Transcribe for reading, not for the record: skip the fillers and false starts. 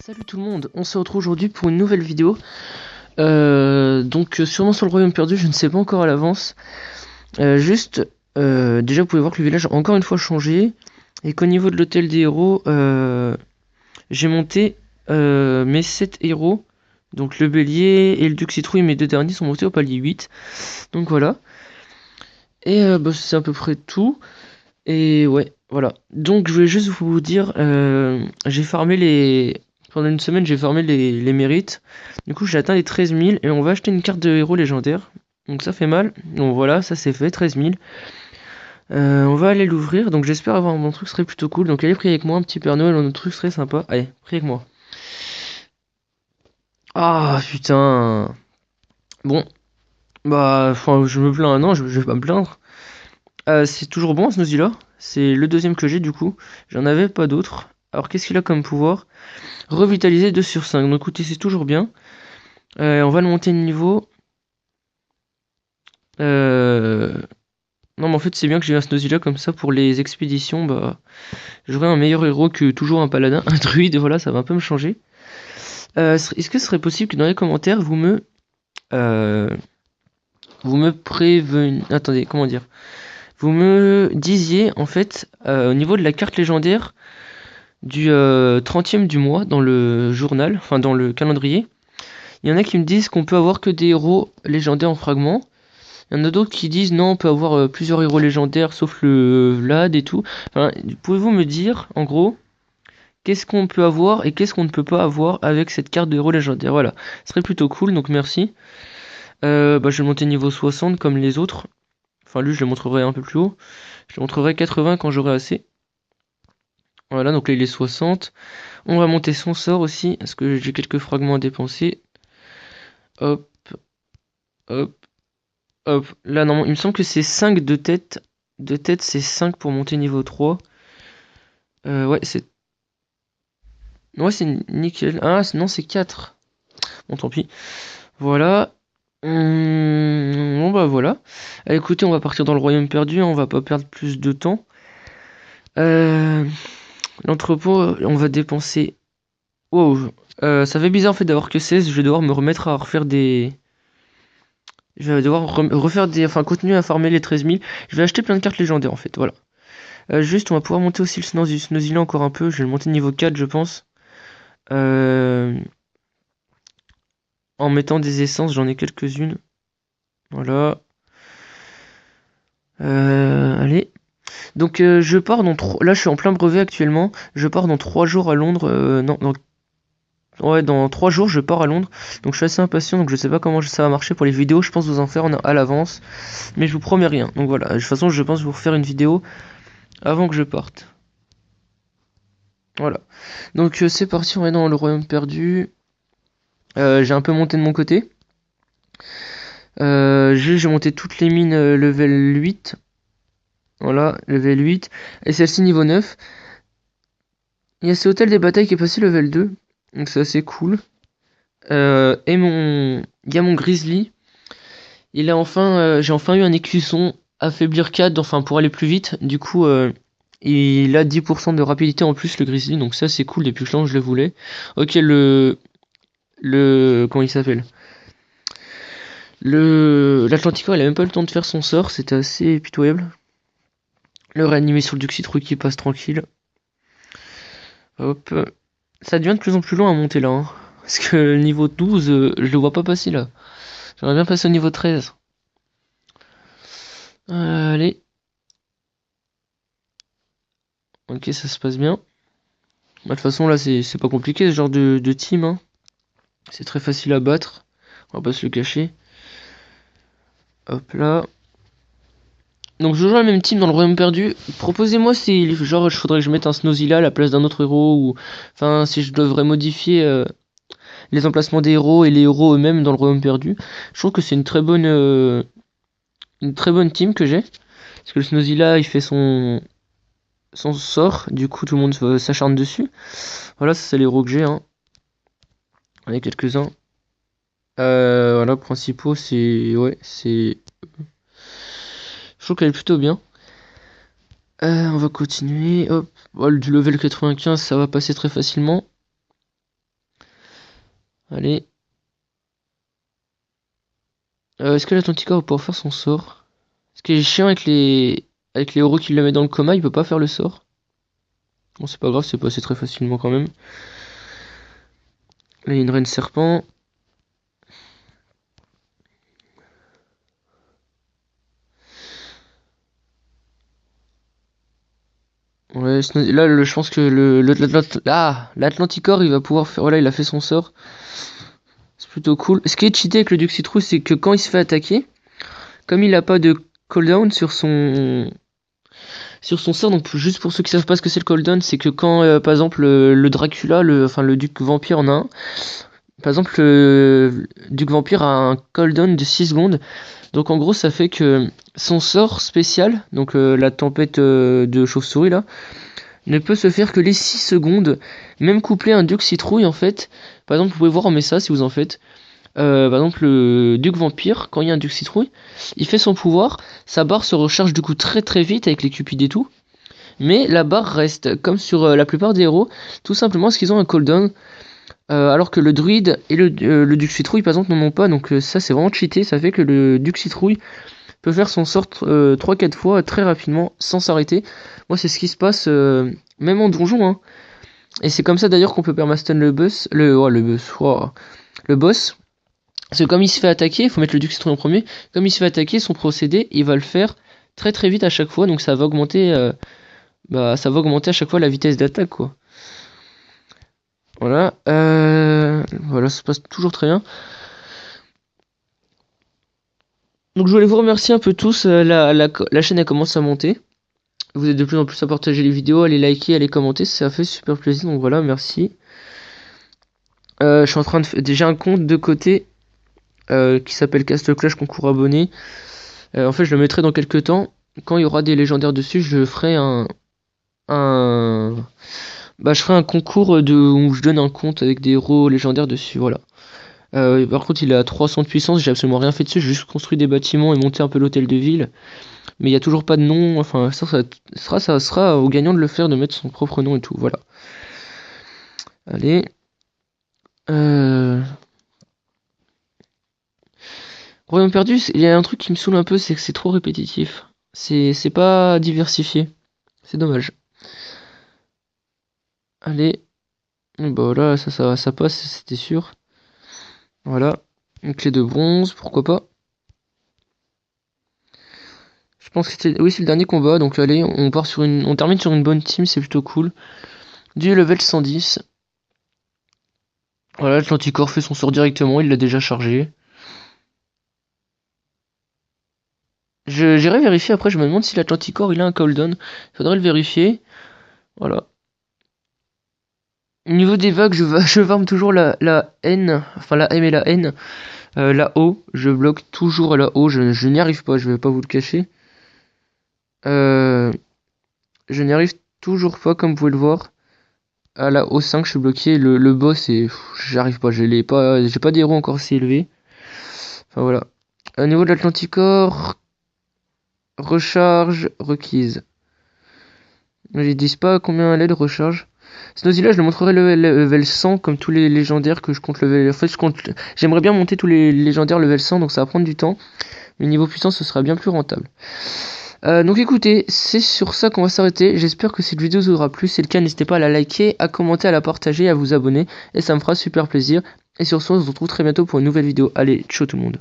Salut tout le monde, on se retrouve aujourd'hui pour une nouvelle vidéo. Sûrement sur le royaume perdu, je ne sais pas encore à l'avance. Déjà vous pouvez voir que le village a encore une fois changé. Et qu'au niveau de l'hôtel des héros, j'ai monté mes 7 héros. Donc le bélier et le duc citrouille, mes deux derniers sont montés au palier 8. Donc voilà. Et c'est à peu près tout. Et ouais, voilà. Donc je voulais juste vous dire, j'ai farmé les... Pendant une semaine, j'ai farmé les mérites. Du coup, j'ai atteint les 13 000 et on va acheter une carte de héros légendaire. Donc ça fait mal. Donc voilà, ça c'est fait, 13 000. On va aller l'ouvrir. Donc j'espère avoir un bon truc, ce serait plutôt cool. Donc allez, priez avec moi, un petit Père Noël, un autre truc serait sympa. Allez, priez avec moi. Ah putain. Bon, bah, enfin, je me plains. Non, je vais pas me plaindre. C'est toujours bon ce Nosy là. C'est le deuxième que j'ai du coup. J'en avais pas d'autres. Alors qu'est-ce qu'il a comme pouvoir? Revitaliser 2 sur 5. Donc écoutez, c'est toujours bien. On va le monter de niveau. Non mais en fait c'est bien que j'ai un Snozy là comme ça pour les expéditions. Bah, j'aurai un meilleur héros que toujours un paladin, un druide. Voilà, ça va un peu me changer. Est-ce que ce serait possible que dans les commentaires euh, vous me préveniez... Attendez, comment dire? Vous me disiez en fait au niveau de la carte légendaire du 30e du mois dans le journal, enfin dans le calendrier. Il y en a qui me disent qu'on peut avoir que des héros légendaires en fragments. Il y en a d'autres qui disent non, on peut avoir plusieurs héros légendaires sauf le Vlad et tout. Enfin, pouvez-vous me dire, en gros, qu'est-ce qu'on peut avoir et qu'est-ce qu'on ne peut pas avoir avec cette carte de héros légendaire? Voilà, ce serait plutôt cool, donc merci. Je vais monter niveau 60 comme les autres. Enfin, lui, je le montrerai un peu plus haut. Je le montrerai 80 quand j'aurai assez. Voilà, donc là, il est 60. On va monter son sort aussi, parce que j'ai quelques fragments à dépenser. Hop, hop. Hop, là, non, il me semble que c'est 5 de tête. De tête, c'est 5 pour monter niveau 3. Ouais, c'est... Ouais, c'est nickel. Ah, non, c'est 4. Bon, tant pis. Voilà. Bon, bah voilà. Écoutez, on va partir dans le royaume perdu. On va pas perdre plus de temps. Euh, L'entrepôt, on va dépenser... Wow. Ça fait bizarre, en fait, d'avoir que 16. Je vais devoir me remettre à refaire des... Je vais devoir refaire des... Enfin, continuer à farmer les 13 000. Je vais acheter plein de cartes légendaires, en fait. Voilà. Juste, on va pouvoir monter aussi le Snowzilla encore un peu. Je vais le monter niveau 4, je pense. En mettant des essences, j'en ai quelques-unes. Voilà. Allez. Donc, je pars dans 3... Là, je suis en plein brevet actuellement. Je pars dans 3 jours à Londres. Non, ouais, dans 3 jours, je pars à Londres. Donc, je suis assez impatient. Donc, je sais pas comment ça va marcher pour les vidéos. Je pense vous en faire à l'avance. Mais je vous promets rien. Donc, voilà. De toute façon, je pense vous refaire une vidéo avant que je parte. Voilà. Donc, c'est parti. On est dans le royaume perdu. J'ai un peu monté de mon côté. J'ai monté toutes les mines level 8. Voilà, level 8. Et celle-ci niveau 9. Il y a ce hôtel des batailles qui est passé level 2. Donc c'est assez cool. Il y a mon grizzly. Il a enfin, j'ai enfin eu un écusson affaiblir 4, enfin pour aller plus vite. Du coup, il a 10% de rapidité en plus le grizzly. Donc ça c'est cool, depuis que je le voulais. Ok, comment il s'appelle? L'Atlantico, il a même pas eu le temps de faire son sort, c'était assez pitoyable. Le réanimé sur le duc citrouille qui passe tranquille. Hop. Ça devient de plus en plus long à monter là. Hein. Parce que le niveau 12, je le vois pas passer là. J'aimerais bien passer au niveau 13. Allez. Ok, ça se passe bien. Bah, de toute façon, là, c'est pas compliqué ce genre de team. Hein. C'est très facile à battre. On va pas se le cacher. Hop là. Donc je joue la même team dans le royaume perdu. Proposez-moi si genre je faudrait que je mette un Snowzilla à la place d'un autre héros ou enfin si je devrais modifier les emplacements des héros et les héros eux-mêmes dans le royaume perdu. Je trouve que c'est une très bonne team que j'ai parce que le Snowzilla il fait son sort, du coup tout le monde s'acharne dessus. Voilà, ça c'est les héros que j'ai hein. On a quelques-uns. Voilà, principaux c'est ouais, c'est je trouve qu'elle est plutôt bien. On va continuer. Hop. Oh, du level 95, ça va passer très facilement. Allez. Est-ce que l'Atlanticor va pouvoir faire son sort? Ce qui est chiant avec les héros qui le mettent dans le coma, il peut pas faire le sort. Bon, c'est pas grave, c'est passé très facilement quand même. Là, il y a une reine serpent. Ouais, là, je pense que l'Atlanticor, il va pouvoir faire. Voilà, il a fait son sort. C'est plutôt cool. Ce qui est cheaté avec le Duc Citrouille, c'est que quand il se fait attaquer, comme il a pas de cooldown sur son sort, donc juste pour ceux qui savent pas ce que c'est le cooldown, c'est que quand par exemple le Dracula, le Duc Vampire en a un. Par exemple, le Duc Vampire a un cooldown de 6 secondes. Donc en gros, ça fait que son sort spécial, donc la tempête de chauve-souris là, ne peut se faire que les 6 secondes, même couplé à un Duc Citrouille en fait. Par exemple, vous pouvez voir mais ça si vous en faites. Par exemple, le Duc Vampire, quand il y a un Duc Citrouille, il fait son pouvoir, sa barre se recharge du coup très très vite avec les cupides et tout. Mais la barre reste, comme sur la plupart des héros, tout simplement parce qu'ils ont un cooldown. Alors que le druide et le Duc Citrouille par exemple n'en ont pas, donc ça c'est vraiment cheaté, ça fait que le Duc Citrouille peut faire son sort 3-4 fois très rapidement sans s'arrêter. Moi c'est ce qui se passe même en donjon, hein. Et c'est comme ça d'ailleurs qu'on peut permasten le boss, le boss. Parce que comme il se fait attaquer, il faut mettre le Duc Citrouille en premier, comme il se fait attaquer, son procédé, il va le faire très très vite à chaque fois, donc ça va augmenter à chaque fois la vitesse d'attaque quoi. Voilà, voilà, ça se passe toujours très bien. Donc je voulais vous remercier un peu tous, la chaîne a commencé à monter. Vous êtes de plus en plus à partager les vidéos, à les liker, à les commenter, ça fait super plaisir, donc voilà, merci. Je suis en train de déjà un compte de côté qui s'appelle Castle Clash concours abonné. En fait, je le mettrai dans quelques temps. Quand il y aura des légendaires dessus, je ferai je ferai un concours où je donne un compte avec des héros légendaires dessus, voilà. Par contre, il est à 300 de puissance, j'ai absolument rien fait dessus, j'ai juste construit des bâtiments et monté un peu l'hôtel de ville. Mais il n'y a toujours pas de nom, enfin, ça sera au gagnant de le faire, de mettre son propre nom et tout, voilà. Allez. Royaume perdu, il y a un truc qui me saoule un peu, c'est que c'est trop répétitif. C'est pas diversifié. C'est dommage. Allez. Bah voilà, ça passe, c'était sûr. Voilà. Une clé de bronze, pourquoi pas. Je pense que oui, c'est le dernier combat, donc allez, on termine sur une bonne team, c'est plutôt cool. Du level 110. Voilà, l'Atlanticor fait son sort directement, il l'a déjà chargé. J'irai vérifier après, je me demande si l'Atlanticor il a un cooldown. Faudrait le vérifier. Voilà. Au niveau des vagues, je farme toujours la N, enfin la M et la N. La O, je bloque toujours la O, je n'y arrive pas, je vais pas vous le cacher. Je n'y arrive toujours pas, comme vous pouvez le voir. À la O5, je suis bloqué. Le boss, j'arrive pas, j'ai pas d'héros encore si élevé. Enfin voilà. Au niveau de l'Atlanticor, recharge requise. Ils disent pas combien elle est de recharge. Snowzilla, je le montrerai level 100 comme tous les légendaires que je compte level. En fait, j'aimerais bien monter tous les légendaires level 100, donc ça va prendre du temps. Mais niveau puissance, ce sera bien plus rentable. Donc écoutez, c'est sur ça qu'on va s'arrêter. J'espère que cette vidéo vous aura plu. Si c'est le cas, n'hésitez pas à la liker, à commenter, à la partager, à vous abonner. Et ça me fera super plaisir. Et sur ce, on se retrouve très bientôt pour une nouvelle vidéo. Allez, ciao tout le monde.